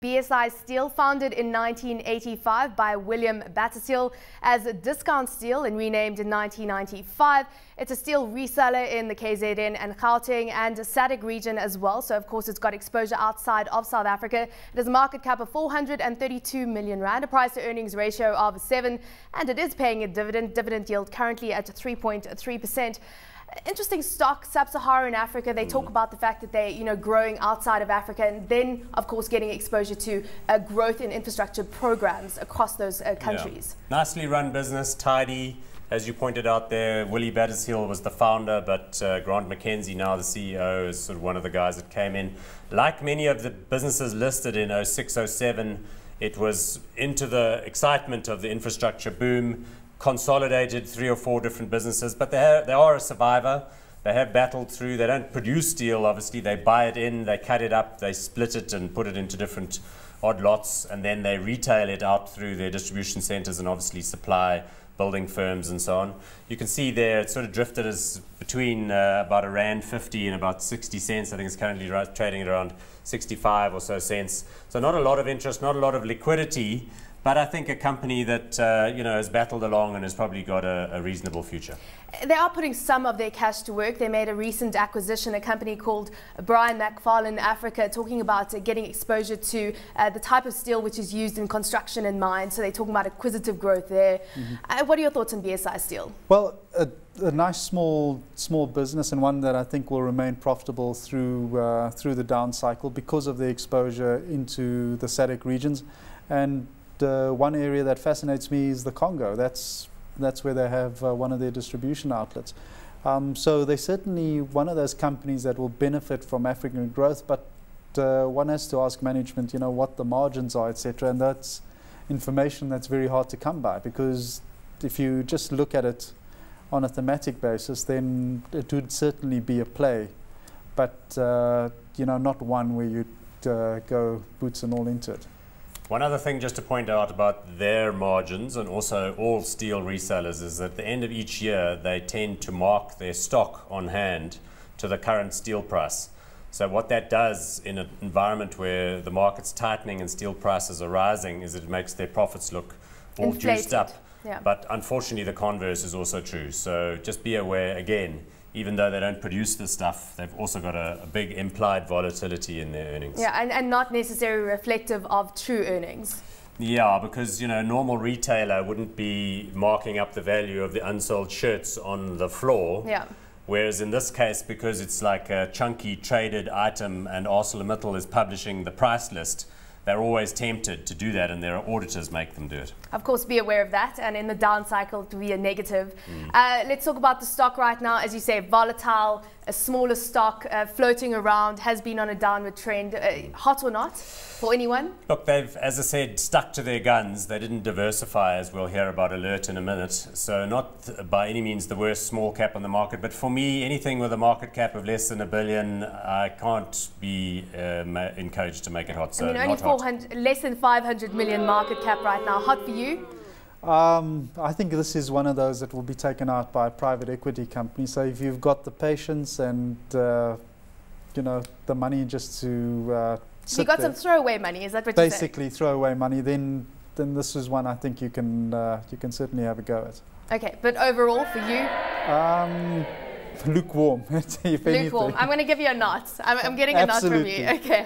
BSI Steel, founded in 1985 by William Battersteel as Discount Steel and renamed in 1995. It's a steel reseller in the KZN and Gauteng and SADC region as well. So, of course, it's got exposure outside of South Africa. It has a market cap of 432 million rand, a price to earnings ratio of 7, and it is paying a dividend yield currently at 3.3%. Interesting stock, Sub-Saharan Africa. They talk about the fact that they're, growing outside of Africa, and then, of course, getting exposure to growth in infrastructure programs across those countries. Yeah. Nicely run business, tidy. As you pointed out there, Willie Battersteel was the founder, but Grant McKenzie, now the CEO, is sort of one of the guys that came in. Like many of the businesses listed in 06, 07, it was into the excitement of the infrastructure boom, consolidated 3 or 4 different businesses, but they are a survivor. They have battled through. They don't produce steel, obviously. They buy it in, they cut it up, they split it and put it into different odd lots, and then they retail it out through their distribution centers and obviously supply building firms and so on. You can see there it sort of drifted as between about R1.50 and about 60 cents. I think it's currently trading at around 65 or so cents. So not a lot of interest, not a lot of liquidity, but I think a company that has battled along and has probably got a reasonable future. They are putting some of their cash to work. They made a recent acquisition, a company called Brian McFarlane Africa, talking about getting exposure to the type of steel which is used in construction and mines. So they're talking about acquisitive growth there. What are your thoughts on BSI Steel? Well, a nice small business, and one that I think will remain profitable through the down cycle because of the exposure into the SADC regions. And one area that fascinates me is the Congo. That's where they have one of their distribution outlets. So they're certainly one of those companies that will benefit from African growth, but one has to ask management, what the margins are, etc. And that's information that's very hard to come by, because if you just look at it on a thematic basis, then it would certainly be a play, but not one where you'd go boots and all into it. One other thing just to point out about their margins, and also all steel resellers, is that at the end of each year they tend to mark their stock on hand to the current steel price. So what that does in an environment where the market's tightening and steel prices are rising is it makes their profits look all juiced up. Yeah. But unfortunately the converse is also true. So just be aware, again, even though they don't produce this stuff, they've also got a big implied volatility in their earnings. Yeah, and not necessarily reflective of true earnings. Yeah, because a normal retailer wouldn't be marking up the value of the unsold shirts on the floor. Yeah. Whereas in this case, because it's like a chunky traded item and ArcelorMittal is publishing the price list, they're always tempted to do that, and their auditors make them do it. Of course, be aware of that, and in the down cycle to be a negative. Let's talk about the stock right now. As you say, volatile, a smaller stock floating around, has been on a downward trend. Hot or not for anyone? Look, they've, as I said, stuck to their guns. They didn't diversify, as we'll hear about Alert in a minute. So not by any means the worst small cap on the market. But for me, anything with a market cap of less than $1 billion, I can't be encouraged to make it hot. So only 400, less than 500 million market cap right now. Hot for you? I think this is one of those that will be taken out by a private equity company. So if you've got the patience and the money just to sit you got there, some throwaway money, is that what you're saying? Basically throwaway money, then this is one I think you can certainly have a go at. Okay, but overall for you? Lukewarm, if anything. Lukewarm. I'm going to give you a nod. I'm getting a nod from you. Okay.